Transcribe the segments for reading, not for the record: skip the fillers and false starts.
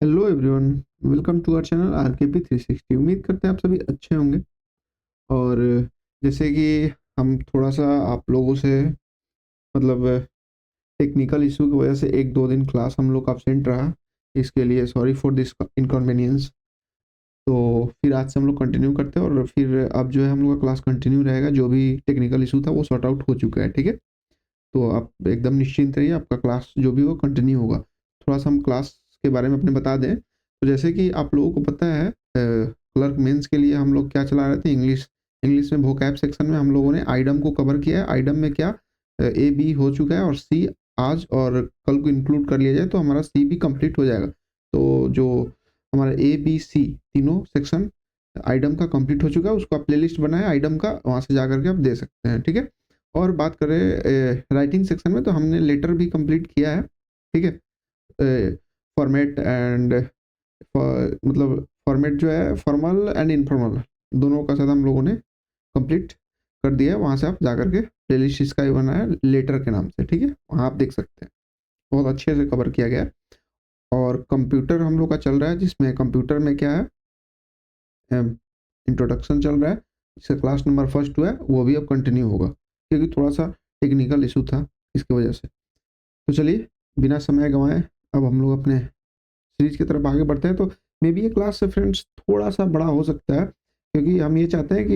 Hello everyone, welcome to our channel RKP 360। उम्मीद करते हैं आप सभी अच्छे होंगे। और जैसे कि हम थोड़ा-सा आप लोगों से मतलब टेक्निकल इश्यू की वजह से 1-2 दिन क्लास हम लोग का एब्सेंट रहा। इसके लिए सॉरी फॉर दिस इनकन्वीनियंस। तो फिर आज से हम लोग कंटिन्यू करते हैं और फिर अब जो है हम लोग का क्लास कंटिन्यू रहेगा। जो भी टेक्निकल इश्यू था वो सॉर्ट आउट हो चुका है, ठीक है? तो आप एकदम निश्चिंत रहिए, आपका क्लास जो भी हो कंटिन्यू होगा। थोड़ा-सा हम क्लास के बारे में अपने बता दें, तो जैसे कि आप लोगों को पता है क्लर्क मेंस के लिए हम लोग क्या चला रहे थे इंग्लिश। इंग्लिश में वोकैब सेक्शन में हम लोगों ने आइडम को कवर किया है। आइडम में क्या ए, बी हो चुका है और सी आज और कल को इंक्लूड कर लिया जाए तो हमारा सी भी कंप्लीट हो जाएगा। तो जो हमारा ए, बी, सी तीनों सेक्शन आइडम का कंप्लीट हो चुका है। उसका प्लेलिस्ट बना है आइडम का, वहाँ से जाकर के आप दे सकते हैं, ठीक है? और बात करें राइटिंग सेक्शन में तो हमने लेटर भी कंप्लीट किया है, ठीक है? फॉर्मेट एंड मतलब फॉर्मेट जो है फॉर्मल एंड इनफॉर्मल दोनों का साथ हम लोगों ने कंप्लीट कर दिया है। वहाँ से आप जाकर के प्लेलिस्ट इसका ही बना है लेटर के नाम से, ठीक है? वहाँ आप देख सकते हैं, बहुत अच्छे से कवर किया गया है। और कंप्यूटर हम लोग का चल रहा है, जिसमें कंप्यूटर में क्या है इंट्रोडक्शन चल रहा है। इसका क्लास नंबर फर्स्ट हुआ है, वो भी अब कंटिन्यू होगा क्योंकि थोड़ा सा टेक्निकल इशू था इसकी वजह से। तो चलिए बिना समय गंवाए अब हम लोग अपने सीरीज की तरफ आगे बढ़ते हैं। तो मे बी ये क्लास से फ्रेंड्स थोड़ा सा बड़ा हो सकता है क्योंकि हम ये चाहते हैं कि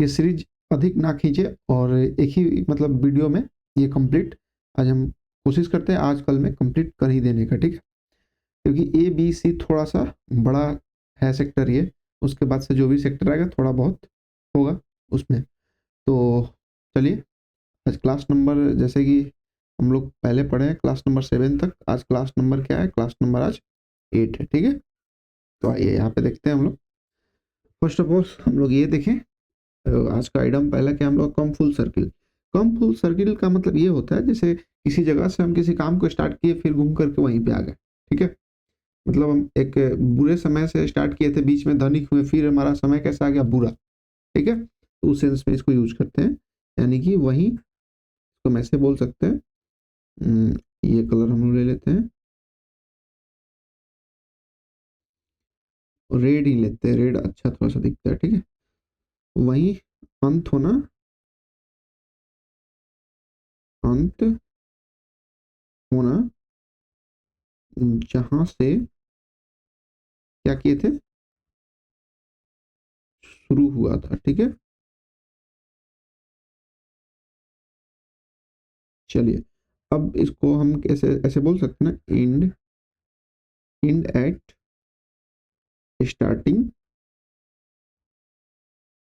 ये सीरीज अधिक ना खींचे और एक ही मतलब वीडियो में ये कंप्लीट आज हम कोशिश करते हैं आज कल में कंप्लीट कर ही देने का, ठीक है? क्योंकि ए बी सी थोड़ा सा बड़ा है सेक्टर ये। उसके बाद से जो भी सेक्टर आएगा थोड़ा बहुत होगा उसमें। तो चलिए आज क्लास नंबर जैसे कि हम लोग पहले पढ़े हैं क्लास नंबर 7 तक, आज क्लास नंबर क्या है? क्लास नंबर आज 8 है, ठीक है? तो आइए यहाँ पे देखते हैं हम लोग। फर्स्ट ऑफ ऑल हम लोग ये देखें आज का आइटम पहला क्या हम लोग कम फुल सर्किल। कम फुल सर्किल का मतलब ये होता है जैसे किसी जगह से हम किसी काम को स्टार्ट किए फिर घूम करके वहीं पे आ गए, ठीक है? मतलब हम एक बुरे समय से स्टार्ट किए थे, बीच में धनिक हुए, फिर हमारा समय कैसा आ गया? बुरा, ठीक है? तो उस सेंस में इसको यूज करते हैं, यानी कि वही तो हम ऐसे बोल सकते हैं। ये कलर हम लोग ले लेते हैं, रेड ही लेते हैं, रेड अच्छा थोड़ा सा दिखता है, ठीक है? वही अंत होना, अंत होना जहां से क्या किए थे? शुरू हुआ था, ठीक है? चलिए अब इसको हम कैसे ऐसे बोल सकते हैं ना, end end at starting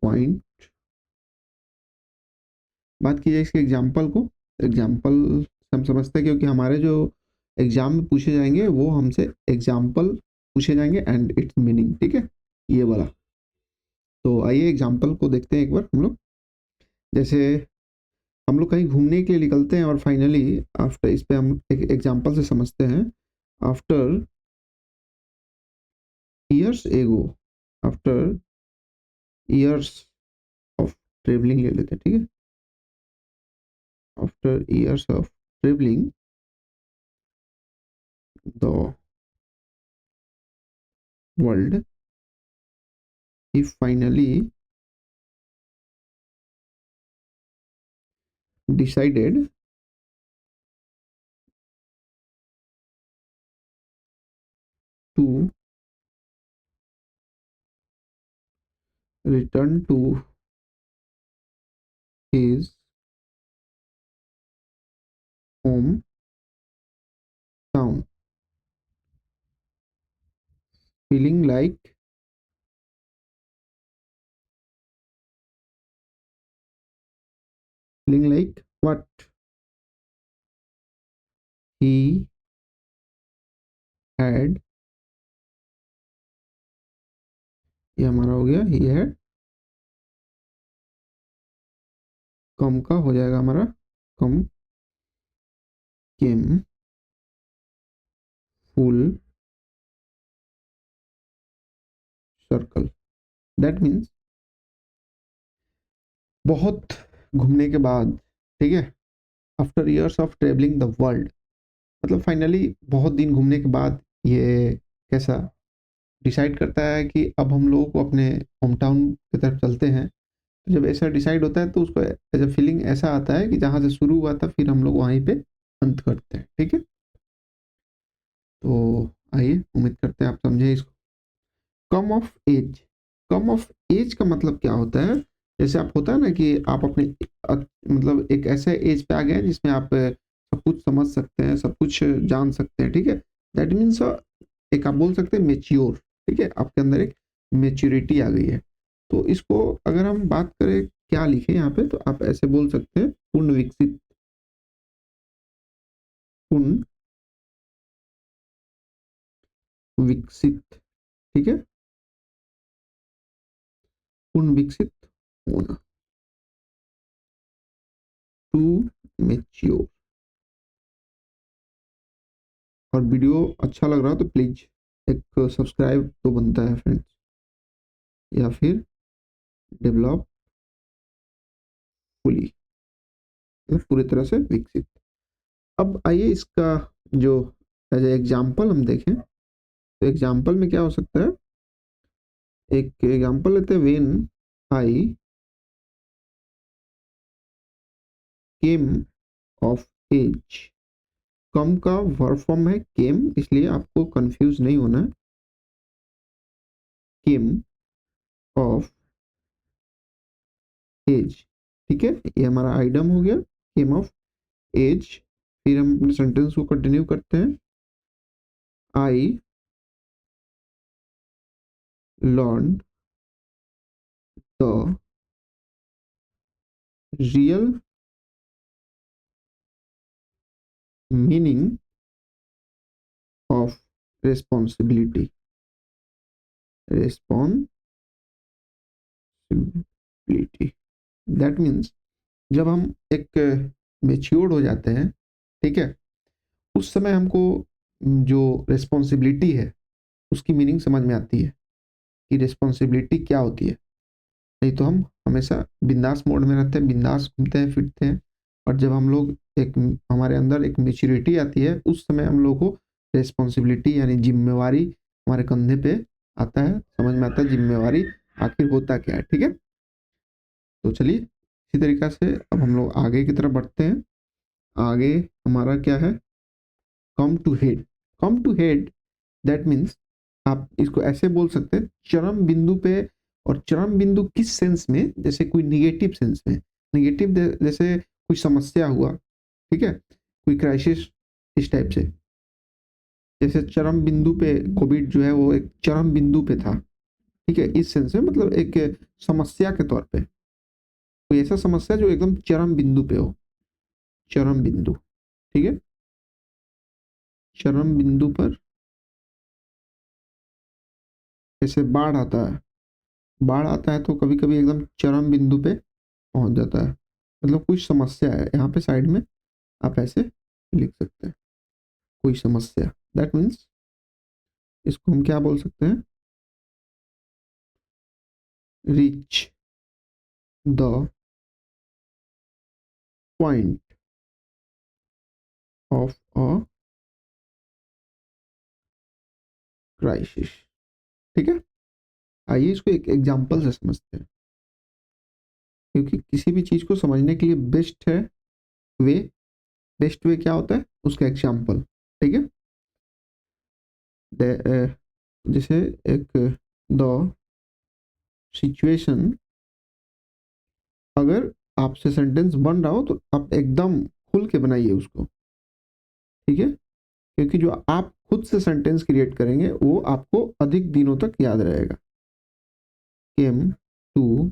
point. बात की जाए इसके एग्जाम्पल को, एग्जाम्पल हम समझते हैं क्योंकि हमारे जो एग्जाम में पूछे जाएंगे वो हमसे एग्जाम्पल पूछे जाएंगे एंड इट्स मीनिंग, ठीक है? ये वाला। तो आइए एग्जाम्पल को देखते हैं एक बार हम लोग। जैसे हम लोग कहीं घूमने के लिए निकलते हैं और फाइनली आफ्टर, इस पे हम एक एग्जाम्पल से समझते हैं। After years ago, after years of travelling ले लेते हैं, ठीक है? After years of travelling the world, he finally decided to return to his home town, feeling like what? He had, ये हमारा हो गया he had, कम का हो जाएगा हमारा कम, came full circle, that means बहुत घूमने के बाद, ठीक है? After years of travelling the world मतलब फाइनली बहुत दिन घूमने के बाद ये कैसा डिसाइड करता है कि अब हम लोगों को अपने होम टाउन की तरफ चलते हैं। तो जब ऐसा डिसाइड होता है तो उसको एज अ फीलिंग ऐसा आता है कि जहाँ से शुरू हुआ था फिर हम लोग वहीं पे अंत करते हैं। ठीक है, तो आइए, उम्मीद करते हैं आप समझे इसको। Come of age, come of age का मतलब क्या होता है? जैसे आप होता है ना कि आप अपने मतलब एक ऐसे एज पे आ गए हैं जिसमें आप सब कुछ समझ सकते हैं, सब कुछ जान सकते हैं। ठीक है, दैट मीन्स एक आप बोल सकते हैं मेच्योर। ठीक है, आपके अंदर एक मेच्योरिटी आ गई है। तो इसको अगर हम बात करें क्या लिखे यहाँ पे, तो आप ऐसे बोल सकते हैं पूर्ण विकसित, पूर्ण विकसित। ठीक है, पूर्ण विकसित होना, टू मेच्योर। और वीडियो अच्छा लग रहा है तो प्लीज एक सब्सक्राइब तो बनता है फ्रेंड्स, या फिर डेवलप फुली, मतलब पूरी तरह से विकसित। अब आइए इसका जो एज एग्जाम्पल हम देखें, तो एग्जाम्पल में क्या हो सकता है? एक एग्जाम्पल लेते हैं, when I came of age. Come का वर्ब फॉर्म है केम, इसलिए आपको कंफ्यूज नहीं होना है। केम ऑफ एज, ठीक है, ये हमारा आइटम हो गया, केम ऑफ एज। फिर हम अपने सेंटेंस को कंटिन्यू करते हैं। I learn the real meaning of responsibility, responsibility. That means जब हम एक मेच्योर्ड हो जाते हैं, ठीक है, उस समय हमको जो रिस्पॉन्सिबिलिटी है उसकी मीनिंग समझ में आती है कि रिस्पॉन्सिबिलिटी क्या होती है। नहीं तो हम हमेशा बिंदास मोड में रहते हैं, बिंदास घूमते हैं फिरते हैं। और जब हम लोग एक हमारे अंदर एक मेच्योरिटी आती है, उस समय हम लोग को रिस्पॉन्सिबिलिटी यानी जिम्मेवारी हमारे कंधे पे आता है, समझ में आता है जिम्मेवारी आखिर होता क्या है। ठीक है, तो चलिए इसी तरीका से अब हम लोग आगे की तरफ बढ़ते हैं। आगे हमारा क्या है? Come to head. Come to head, that means आप इसको ऐसे बोल सकते हैं चरम बिंदु पे। और चरम बिंदु किस सेंस में? जैसे कोई निगेटिव सेंस में, निगेटिव जैसे कोई समस्या हुआ, ठीक है, कोई क्राइसिस, इस टाइप से। जैसे चरम बिंदु पे कोविड जो है वो एक चरम बिंदु पे था। ठीक है, इस सेंस में मतलब एक समस्या के तौर पे, कोई ऐसा समस्या जो एकदम चरम बिंदु पे हो, चरम बिंदु। ठीक है, चरम बिंदु पर जैसे बाढ़ आता है, बाढ़ आता है तो कभी कभी एकदम चरम बिंदु पे पहुंच जाता है, मतलब कुछ समस्या है यहाँ पे साइड में, आप ऐसे लिख सकते हैं कोई समस्या। दैट मीन्स इसको हम क्या बोल सकते हैं? Reach the point of a crisis. ठीक है, आइए इसको एक एग्जांपल से समझते हैं, क्योंकि किसी भी चीज को समझने के लिए बेस्ट है वे, बेस्ट वे क्या होता है? उसका एग्जांपल। ठीक है, जैसे एक द सिचुएशन, अगर आपसे सेंटेंस बन रहा हो तो आप एकदम खुल के बनाइए उसको। ठीक है, क्योंकि जो आप खुद से सेंटेंस क्रिएट करेंगे वो आपको अधिक दिनों तक याद रहेगा। केम टू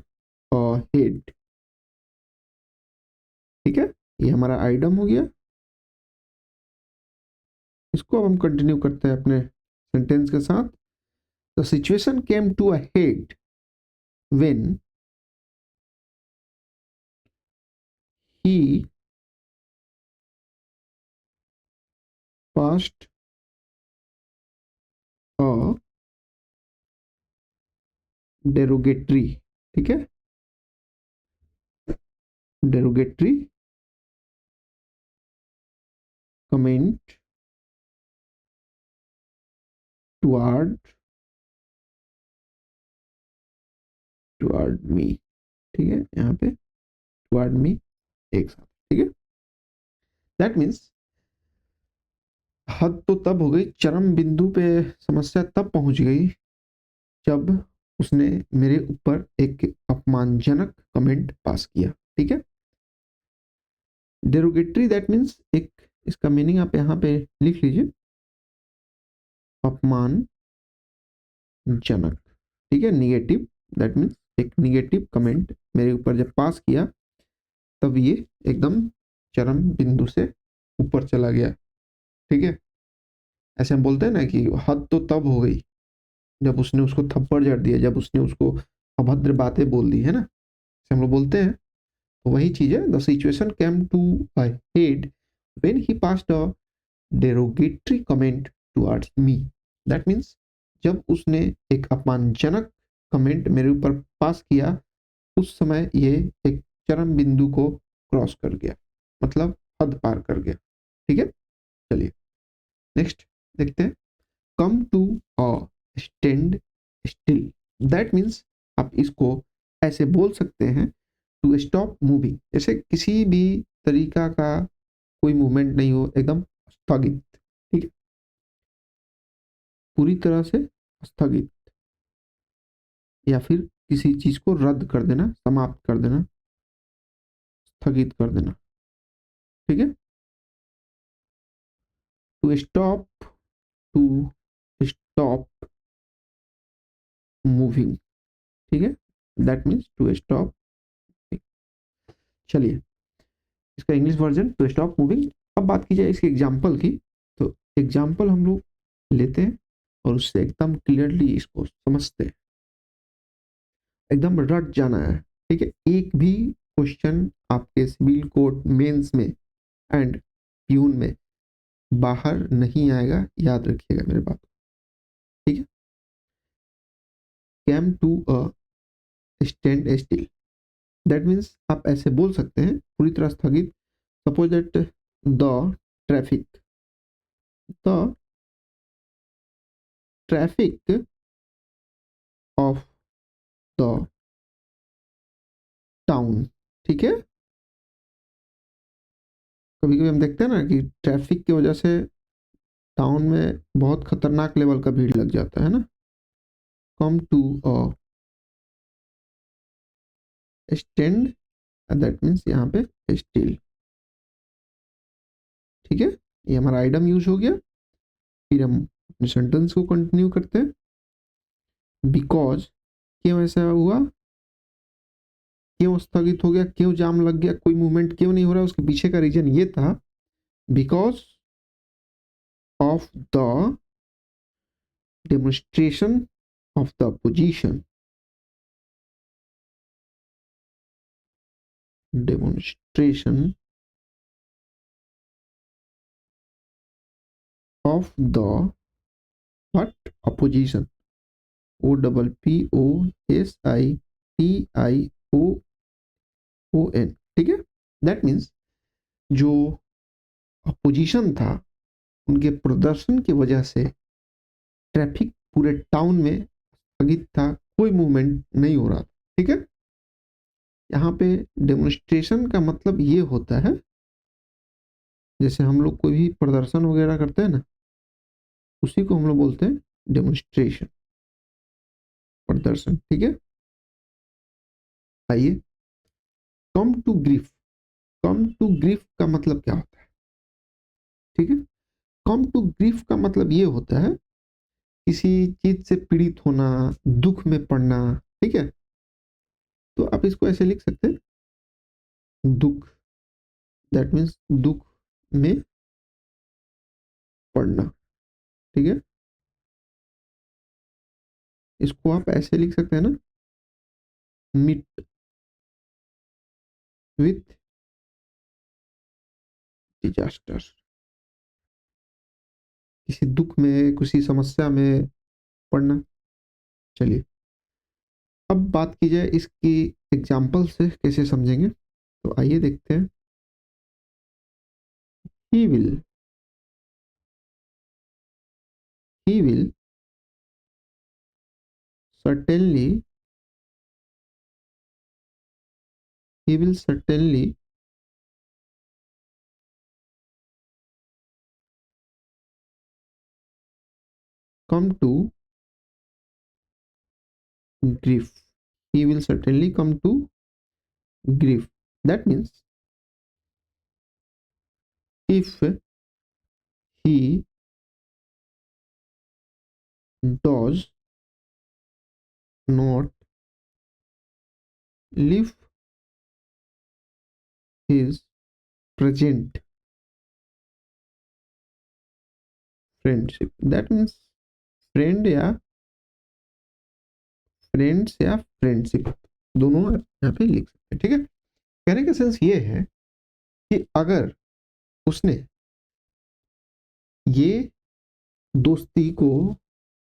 अ हेड, ठीक है, ये हमारा आइटम हो गया। इसको अब हम कंटिन्यू करते हैं अपने सेंटेंस के साथ। The situation came to a head when he passed a derogatory, ठीक है, डेरोगेटरी कमेंट टुवर्ड मी, ठीक है, यहाँ पे टुवर्ड मी एक साथ, ठीक है। दैट मीन्स हद तो तब हो गई, चरम बिंदु पे समस्या तब पहुंच गई जब उसने मेरे ऊपर एक अपमानजनक कमेंट पास किया, ठीक है। डेरोगेटरी दैट मीन्स एक, इसका मीनिंग आप यहाँ पे लिख लीजिए, अपमानजनक, ठीक है। निगेटिव दैट मीन्स एक निगेटिव कमेंट मेरे ऊपर जब पास किया तब ये एकदम चरम बिंदु से ऊपर चला गया, ठीक है। ऐसे हम बोलते हैं ना कि हद तो तब हो गई जब उसने उसको थप्पड़ जड़ दिया, जब उसने उसको अभद्र बातें बोल दी, है ना, ऐसे हम लोग बोलते हैं। तो वही चीज है, the situation came to a head when he passed a derogatory comment towards me. That means जब उसने एक अपमानजनक कमेंट मेरे ऊपर पास किया, उस समय ये एक चरम बिंदु को क्रॉस कर गया, मतलब हद पार कर गया, ठीक है। चलिए नेक्स्ट देखते हैं, come to a standstill. That means आप इसको ऐसे बोल सकते हैं, टू स्टॉप मूविंग, जैसे किसी भी तरीका का कोई मूवमेंट नहीं हो, एकदम स्थगित, ठीक है, पूरी तरह से स्थगित, या फिर किसी चीज को रद्द कर देना, समाप्त कर देना, स्थगित कर देना, ठीक है। To stop, to stop moving, ठीक है, दैट मीन्स टू स्टॉप। चलिए इसका English version, to stop moving. अब बात की जाए इसके एग्जाम्पल की, तो एग्जाम्पल हम लोग लेते हैं और उससे एकदम क्लियरली इसको समझते हैं, एकदम रट जाना है, ठीक है। एक भी क्वेश्चन आपके सिविल कोर्ट मेंस में एंड प्यून में बाहर नहीं आएगा, याद रखिएगा मेरे बात, ठीक है। Came to a standstill, that means आप ऐसे बोल सकते हैं, पूरी तरह स्थगित। Suppose that the traffic, the traffic of the town, ठीक है। कभी कभी हम देखते हैं ना कि ट्रैफिक की वजह से टाउन में बहुत खतरनाक लेवल का भीड़ लग जाता है ना। Come to a stand, that means यहाँ पे स्टिल, ठीक है। ये हमारा आइटम यूज हो गया। फिर हम अपने सेंटेंस को कंटिन्यू करते हैं, बिकॉज, क्यों ऐसा हुआ, क्यों स्थगित हो गया, क्यों जाम लग गया, कोई मूवमेंट क्यों नहीं हो रहा, उसके पीछे का रीजन ये था, because of the demonstration of the position, demonstration of the what, opposition, O double P O S I T I O N एन, ठीक है। दैट मीन्स जो अपोजिशन था, उनके प्रदर्शन की वजह से ट्रैफिक पूरे टाउन में स्थगित था, कोई मूवमेंट नहीं हो रहा था, ठीक है। यहाँ पे डेमोन्स्ट्रेशन का मतलब ये होता है, जैसे हम लोग कोई भी प्रदर्शन वगैरह करते हैं ना, उसी को हम लोग बोलते हैं डेमोन्स्ट्रेशन, प्रदर्शन, ठीक है। आइए, come to grief, come to grief का मतलब क्या होता है, ठीक है। कम टू ग्रीफ का मतलब ये होता है, किसी चीज से पीड़ित होना, दुख में पड़ना, ठीक है। तो आप इसको ऐसे लिख सकते हैं, दुख, दैट मीन्स दुख में पड़ना, ठीक है। इसको आप ऐसे लिख सकते हैं ना, मीट विथ डिजास्टर, किसी दुख में, किसी समस्या में पड़ना। चलिए अब बात की जाए इसकी एग्जाम्पल से कैसे समझेंगे, तो आइए देखते हैं। He will, he will certainly he will certainly come to grief. He will certainly come to grief. That means if he does not leave his present friendship, that means friend या friends या friendship दोनों यहाँ पे लिख सकते हैं। ठीक है, कहने का सेंस ये है कि अगर उसने ये दोस्ती को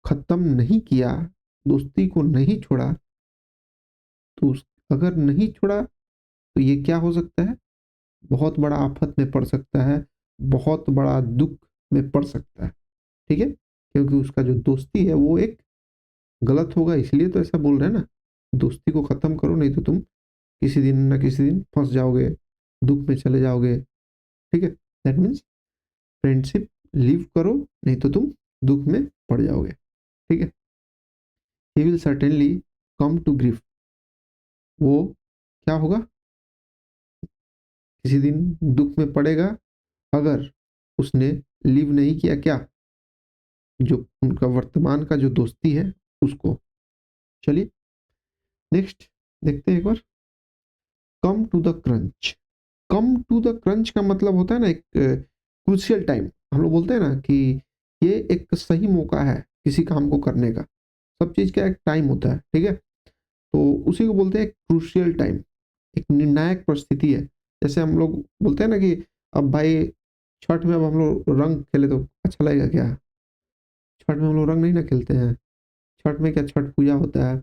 खत्म नहीं किया, दोस्ती को नहीं छोड़ा, तो अगर नहीं छोड़ा तो ये क्या हो सकता है, बहुत बड़ा आफत में पड़ सकता है, बहुत बड़ा दुख में पड़ सकता है। ठीक है, क्योंकि उसका जो दोस्ती है वो एक गलत होगा, इसलिए तो ऐसा बोल रहे हैं ना, दोस्ती को खत्म करो नहीं तो तुम किसी दिन ना किसी दिन फंस जाओगे, दुख में चले जाओगे। ठीक है, दैट मीन्स फ्रेंडशिप लीव करो नहीं तो तुम दुख में पड़ जाओगे। ठीक है, he will certainly come to grief, वो क्या होगा, किसी दिन दुख में पड़ेगा अगर उसने लीव नहीं किया, क्या, जो उनका वर्तमान का जो दोस्ती है उसको। चलिए नेक्स्ट देखते हैं एक बार, come to the crunch. Come to the crunch का मतलब होता है ना एक क्रूशियल टाइम, हम लोग बोलते हैं ना कि ये एक सही मौका है किसी काम को करने का, सब चीज का एक टाइम होता है। ठीक है, तो उसी को बोलते हैं क्रूशियल टाइम, एक निर्णायक परिस्थिति है। जैसे हम लोग बोलते हैं ना कि अब भाई छठ में अब हम लोग रंग खेले तो अच्छा लगेगा क्या, छठ में हम लोग रंग नहीं ना खेलते हैं, छठ में क्या छठ पूजा होता है,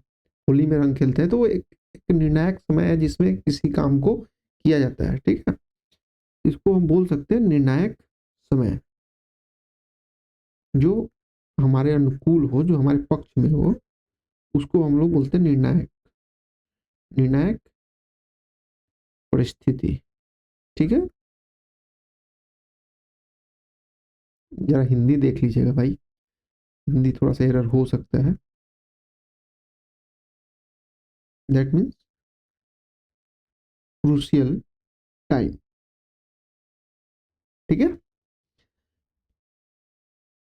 होली में रंग खेलते हैं, तो वो एक निर्णायक समय है जिसमें किसी काम को किया जाता है। ठीक है, इसको हम बोल सकते हैं निर्णायक समय, जो हमारे अनुकूल हो, जो हमारे पक्ष में हो, उसको हम लोग बोलते हैं निर्णायक, निर्णायक परिस्थिति। ठीक है, जरा हिंदी देख लीजिएगा भाई, हिंदी थोड़ा सा एरर हो सकता है। That means crucial time. ठीक है,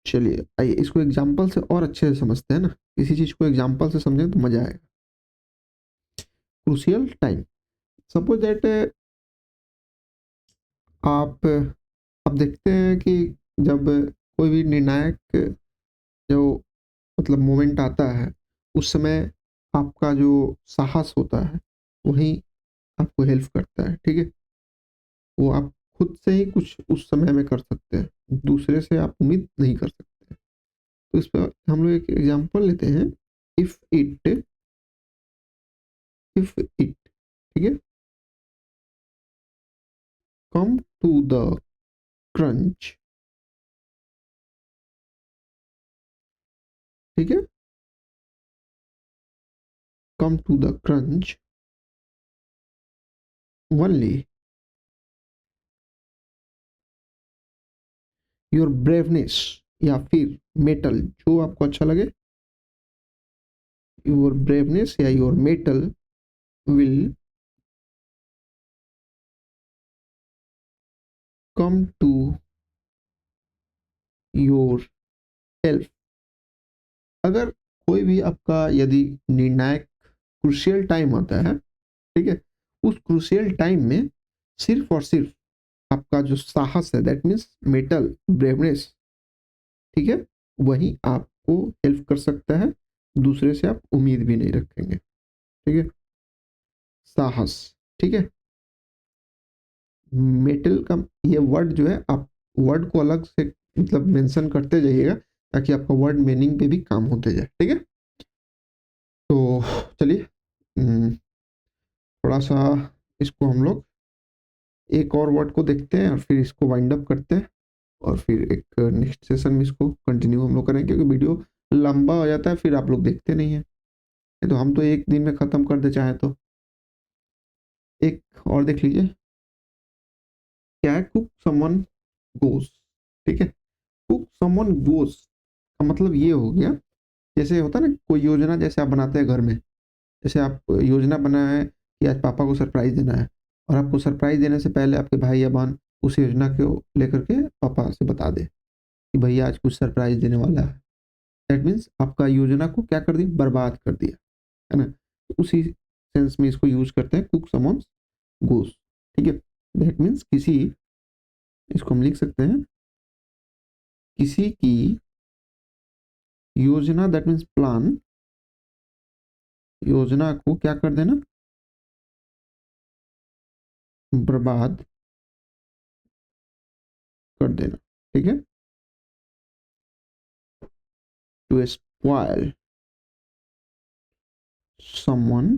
चलिए आइए इसको एग्जाम्पल से और अच्छे से समझते हैं ना, किसी चीज को एग्जाम्पल से समझें तो मजा आएगा। क्रूशियल टाइम, सपोज दैट आप देखते हैं कि जब कोई भी निर्णायक जो मतलब मोमेंट आता है, उस समय आपका जो साहस होता है वही आपको हेल्प करता है। ठीक है, वो आप खुद से ही कुछ उस समय में कर सकते हैं, दूसरे से आप उम्मीद नहीं कर सकते। तो इस पर हम लोग एक एग्जांपल लेते हैं, इफ इट, इफ इट, ठीक है, कम टू द क्रंच, ठीक है, come to the crunch only your braveness, या फिर मेटल, जो आपको अच्छा लगे, योर ब्रेवनेस या your mettle will come to your help. अगर कोई भी आपका यदि निर्णायक क्रूशियल टाइम आता है, ठीक है, उस क्रूशियल टाइम में सिर्फ और सिर्फ आपका जो साहस है, दैट मीन्स मेटल ब्रेवनेस, ठीक है, वही आपको हेल्प कर सकता है, दूसरे से आप उम्मीद भी नहीं रखेंगे। ठीक है, साहस, ठीक है, मेटल का ये वर्ड जो है, आप वर्ड को अलग से मतलब मेंशन करते जाइएगा ताकि आपका वर्ड मीनिंग पे भी काम होते जाए। ठीक है, तो चलिए थोड़ा सा इसको हम लोग एक और वर्ड को देखते हैं और फिर इसको वाइंड अप करते हैं, और फिर एक नेक्स्ट सेशन में इसको कंटिन्यू हम लोग करेंगे, क्योंकि वीडियो लंबा हो जाता है फिर आप लोग देखते नहीं हैं। नहीं तो हम तो एक दिन में ख़त्म कर दे चाहे तो। एक और देख लीजिए, क्या है कुक समवन गोस, ठीक है? कुक समवन गोस का मतलब ये हो गया, जैसे होता है ना कोई योजना जैसे आप बनाते हैं घर में, जैसे आप योजना बनाए हैं कि आज पापा को सरप्राइज़ देना है और आपको सरप्राइज़ देने से पहले आपके भाई या बहन उस योजना को लेकर के पापा से बता दे कि भैया आज कुछ सरप्राइज़ देने वाला है। दैट मीन्स आपका योजना को क्या कर दिया, बर्बाद कर दिया, है ना? तो उसी सेंस में इसको यूज़ करते हैं कुक समन्स गोस, ठीक है? दैट मीन्स किसी, इसको हम लिख सकते हैं किसी की योजना, दैट मीन्स प्लान, योजना को क्या कर देना, बर्बाद कर देना, ठीक है? To spoil someone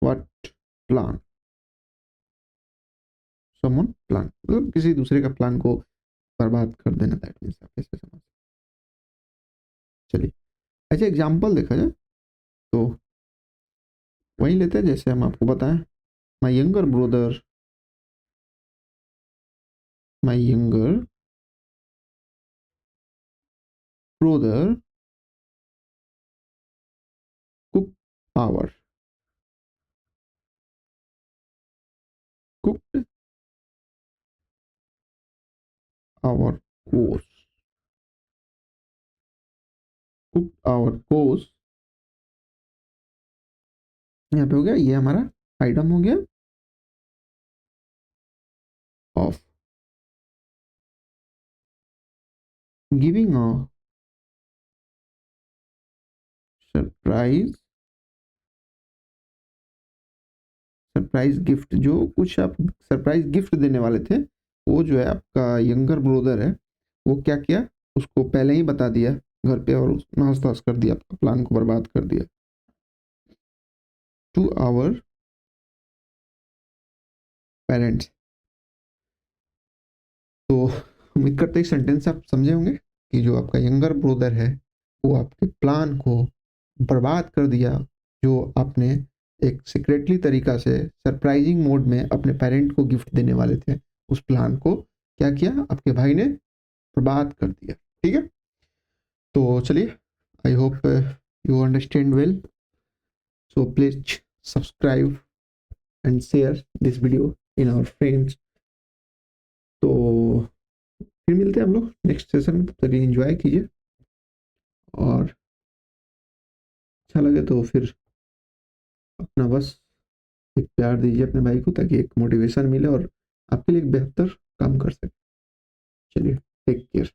what plan, someone plan मतलब किसी दूसरे का प्लान को बर्बाद कर देना, दैट मीन्स आप ऐसे समझ। चलिए ऐसे एग्जांपल देखा जाए तो वही लेते हैं जैसे हम आपको बताएं, my younger brother, my younger brother cook our, cooked our course, cook our course, यहाँ पे हो गया, ये हमारा आइटम हो गया of giving a surprise, surprise gift, जो कुछ आप सरप्राइज गिफ्ट देने वाले थे वो जो है आपका यंगर ब्रदर है, वो क्या किया, उसको पहले ही बता दिया घर पे और नाश ताश कर दिया, आपका प्लान को बर्बाद कर दिया। टू आवर पेरेंट्स, तो उम्मीद करते हैं सेंटेंस आप समझे होंगे कि जो आपका यंगर ब्रदर है वो आपके प्लान को बर्बाद कर दिया, जो आपने एक सीक्रेटली तरीका से सरप्राइजिंग मोड में अपने पेरेंट को गिफ्ट देने वाले थे, उस प्लान को क्या किया आपके भाई ने, बर्बाद कर दिया, ठीक है? तो चलिए, I hope you understand well, so please subscribe and share this video in our friends. तो फिर मिलते हैं हम लोग नेक्स्ट सेशन में, तब तक एंजॉय कीजिए और अच्छा लगे तो फिर अपना बस एक प्यार दीजिए अपने भाई को, ताकि एक मोटिवेशन मिले और आपके लिए एक बेहतर काम कर सके। चलिए, टेक केयर,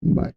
बाय।